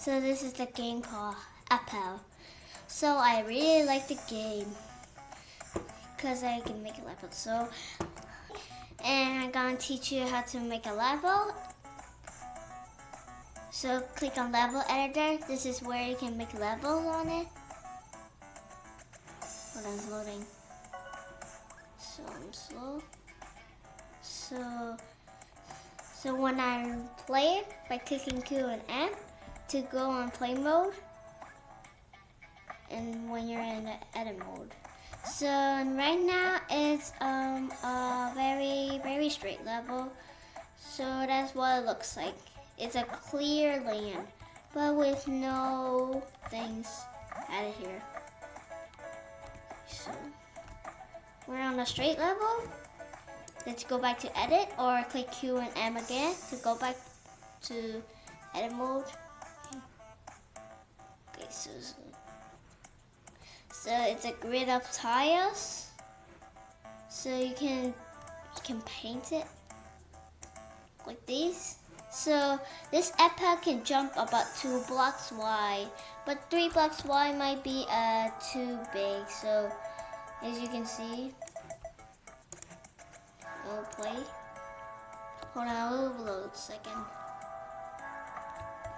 So this is the game called Appel. So I really like the game because I can make a level. And I'm gonna teach you how to make a level. So click on level editor. This is where you can make levels on it. Hold on, it's loading. So I'm slow. So when I play it by clicking Q and M to go on play mode, and when you're in the edit mode. So right now it's a very straight level. So that's what it looks like. It's a clear land, but with no things added here. So we're on a straight level. Let's go back to edit or click Q and M again to go back to edit mode. Okay, so it's a grid of tiles. So you can paint it like these. So this Appel can jump about 2 blocks wide, but 3 blocks wide might be too big. So as you can see, it'll play. Hold on, it'll load a second.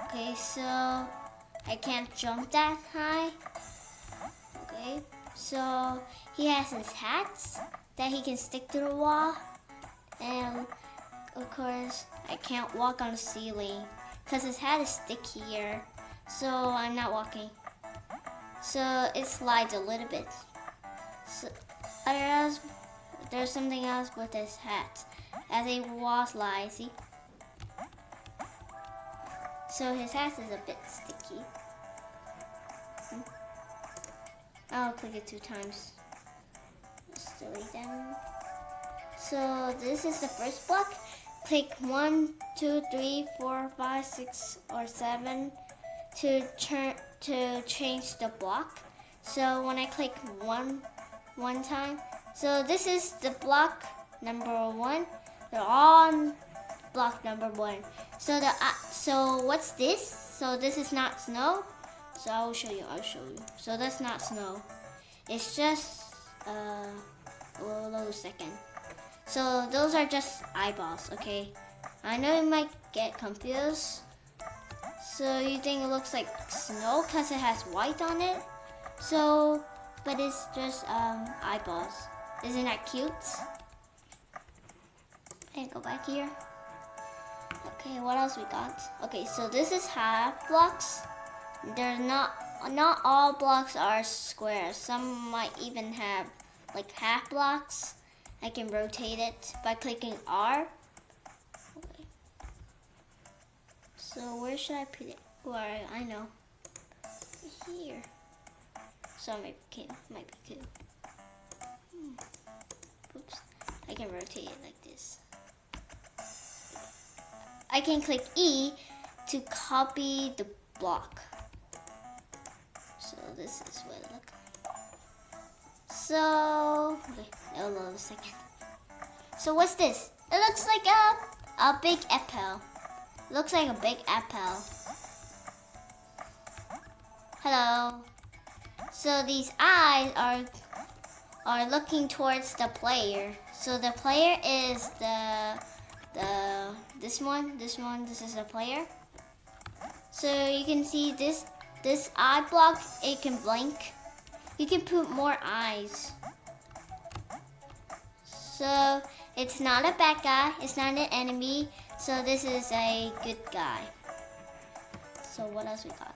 Okay, so I can't jump that high. Okay, so he has his hats that he can stick to the wall, and of course I can't walk on the ceiling because his hat is sticky here, so I'm not walking. So it slides a little bit. So there's something else with his hat as a wall slide, see? So his hat is a bit sticky. I'll click it 2 times. Just delete them. So this is the first block. Click 1, 2, 3, 4, 5, 6, or 7 to change the block. So when I click one time, so this is the block number 1. They're all on block number 1. So what's this? So this is not snow. So I'll show you. So that's not snow. It's just we'll load a second. So those are just eyeballs, okay? I know you might get confused. So you think it looks like snow because it has white on it. So, but it's just eyeballs. Isn't that cute? And go back here. Okay, what else we got? Okay, so this is half blocks. There's not all blocks are squares. Some might even have like half blocks. I can rotate it by clicking R. Okay. So where should I put it? Where I know. Here. So might be cool. Oops. I can rotate it like this. I can click E to copy the block. So this is what it looks like. So, okay, it'll load a second. So what's this? It looks like a big Appel. Looks like a big Appel. Hello. So these eyes are looking towards the player. So the player is this one. This is the player. So you can see this eye block, it can blink. You can put more eyes. So it's not a bad guy, it's not an enemy. So this is a good guy. So what else we got?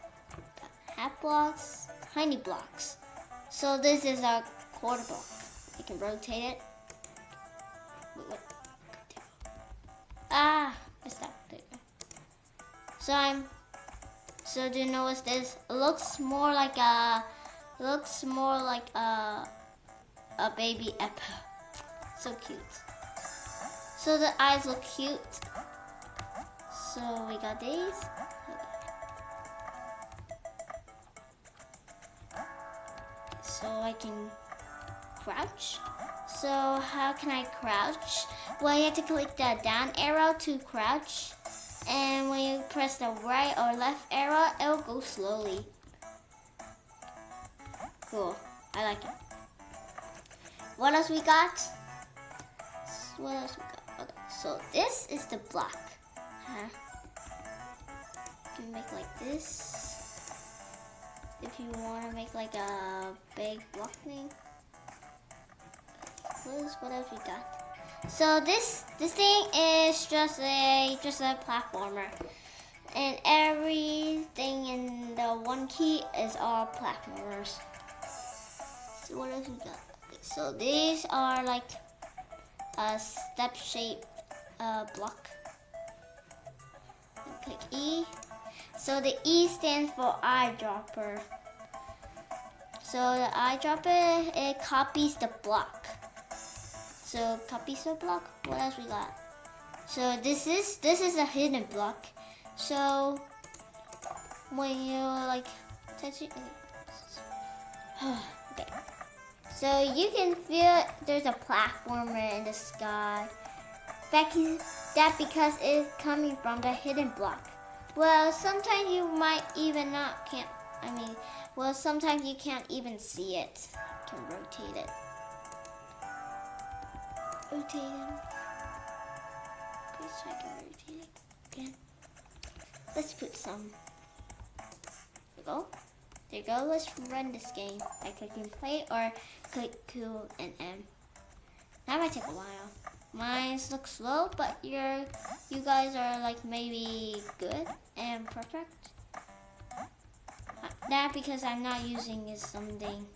Half blocks, tiny blocks. So this is our quarter block. You can rotate it. Wait. Missed that. There you go. So do you know what's this? It looks more like a baby Appel. So cute. So the eyes look cute. So we got these. So I can crouch. So how can I crouch? Well, you have to click the down arrow to crouch. And when you press the right or left arrow, it will go slowly. Cool. I like it. What else we got? What else we got? Okay, so this is the block. You can make like this. If you want to make like a big block thing. What else we got? So this thing is just a platformer, and everything in the one key is all platformers. So what else we got? Okay, so these are like a step-shaped block. And click E. So the E stands for eyedropper. So the eyedropper, it copies the block. So copies the block. What else we got? So this is a hidden block. So when you like touch it, okay. So you can feel there's a platformer in the sky. That because it's coming from the hidden block. Well, sometimes you might even sometimes you can't even see it. You can rotate it. Rotate it. Okay, so I can rotate it again. Let's put some. There you go. There you go. Let's run this game by clicking play or click Q and M. That might take a while. Mine looks slow, but you guys are like maybe good and perfect. That because I'm not using something.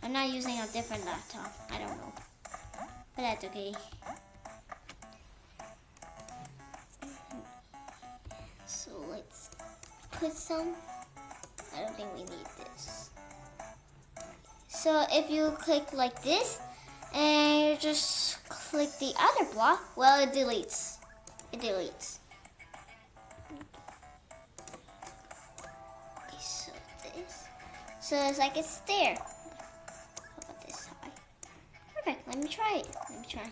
I'm not using a different laptop. I don't know, but that's okay. So let's put some. I don't think we need this. So if you click like this and you just click the other block, well, it deletes. It deletes. Okay, so this. So it's like it's there. How about this side? Perfect. Let me try it. Let me try.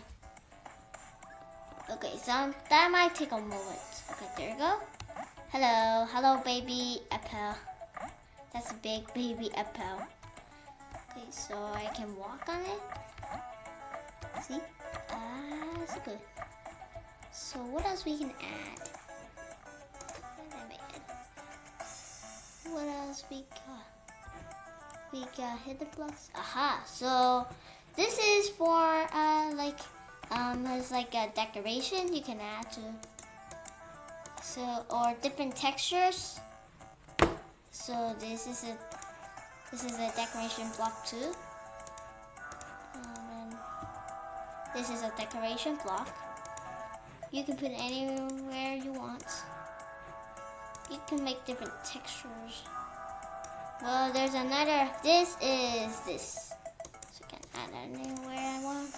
Okay, so that might take a moment. Okay, there you go. Hello, hello, baby Appel. That's a big baby Appel. Okay, so I can walk on it. See? That's good. So what else we can add? What else we got? We got hidden blocks. Aha! So this is for it's like a decoration you can add to. So or different textures. So this is a decoration block too. This is a decoration block. You can put it anywhere you want. You can make different textures. Well, there's another. This is this. So I can add it anywhere I want.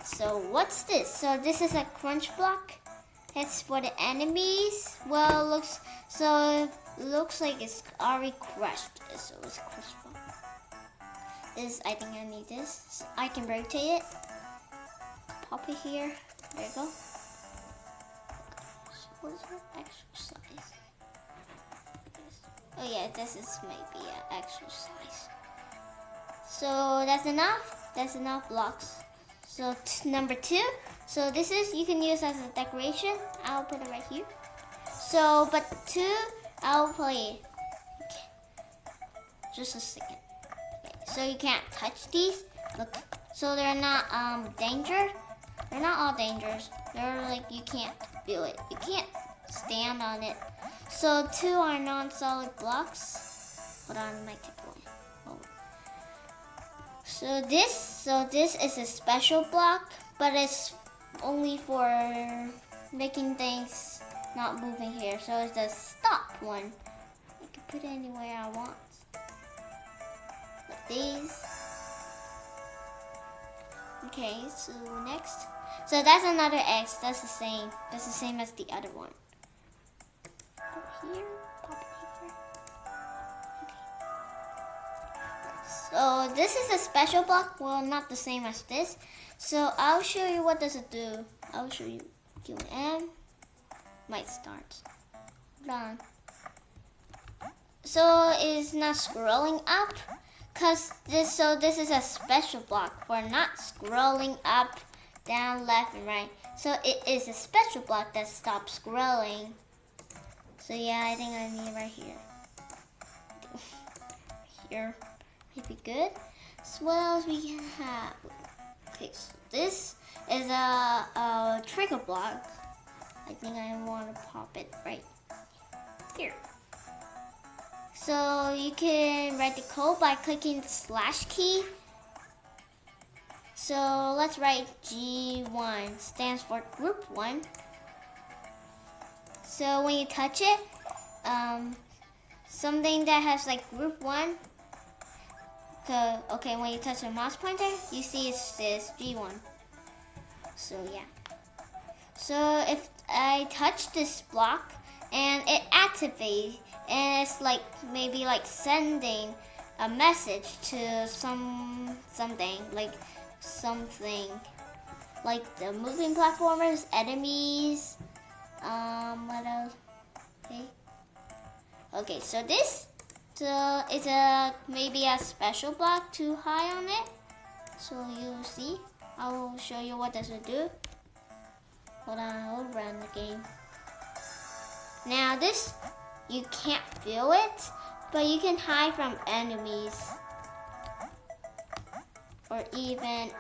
So what's this? So this is a crunch block. It's for the enemies. Well, it looks like it's already crushed. So it's a crushed block. I think I need this. So I can rotate it. Pop it here. There you go. So what is my exercise? Oh yeah, this is maybe an exercise. So that's enough. That's enough blocks. So number 2. So this is you can use as a decoration. I'll put it right here. So but 2, I'll play it. Okay. Just a second. Okay. So you can't touch these. Look. So they're not danger. They're not all dangerous. They're like you can't feel it. You can't stand on it. So 2 are non-solid blocks. Hold on, I might take one. Oh. So this is a special block, but it's only for making things not moving here. So it's the stop one. I can put it anywhere I want. Like these. Okay, so next. So that's another X. That's the same. That's the same as the other one. Over here, pop it here. Okay. So this is a special block. Well, not the same as this. So I'll show you what does it do. I'll show you. Q and M. might start. Hold on. So it's not scrolling up, cause this is a special block for not scrolling up, down, left, and right. So it is a special block that stops scrolling. So yeah, I think I need it right here. Here might be good. So what else we can have? Okay, so this is a trigger block. I think I want to pop it right here. So you can write the code by clicking the slash key. So let's write G1, stands for group 1. So when you touch it, something that has like group 1, okay, when you touch the mouse pointer, you see it says G1. So yeah. So if I touch this block and it activates, and it's like maybe like sending a message to something like the moving platformers, enemies, what else? Okay, so this is maybe a special block too high on it. So you see, I will show you what does it do. Hold on, I'll run the game. Now this, you can't feel it, but you can hide from enemies or even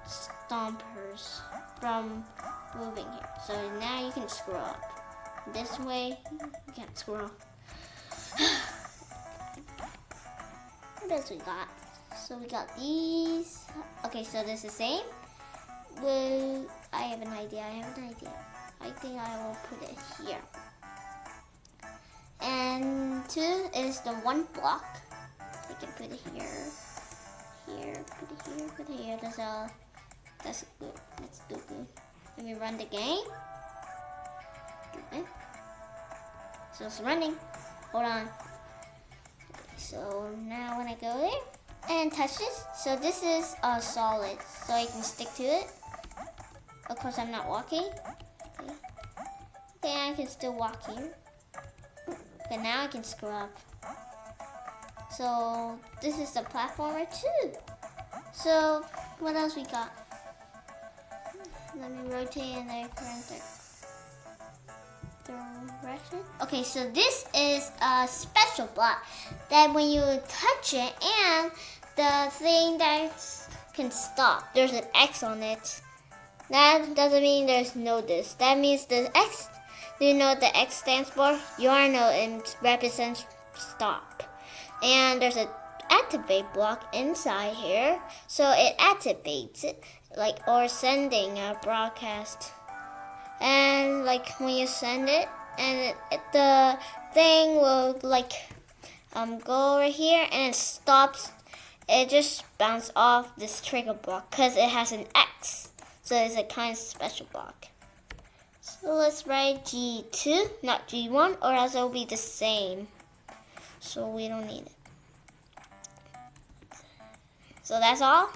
stompers from moving here. So now you can scroll up. This way, you can't scroll. What else we got? So we got these. Okay, so this is the same. Well, I have an idea. I think I will put it here. And 2 is the 1 block. I can put it here. Put it here. That's good. Let's do good. Let me run the game. Okay. So it's running. Hold on. So now when I go there and touch this, so this is solid, so I can stick to it. Of course, I'm not walking. Okay, I can still walk here. Okay, now I can scroll up. So this is the platformer too. So what else we got? Let me rotate in the current direction. Okay, so this is a special block that when you touch it and the thing that can stop, there's an X on it. That doesn't mean there's no this. That means the X. Do you know what the X stands for? You are know it represents stop. And there's an activate block inside here, so it activates it, like or sending a broadcast. And like when you send it, and the thing will like go over here and it stops. It just bounces off this trigger block because it has an X. So it's a kind of special block. So let's write G2, not G1, or else it will be the same. So we don't need it. So that's all.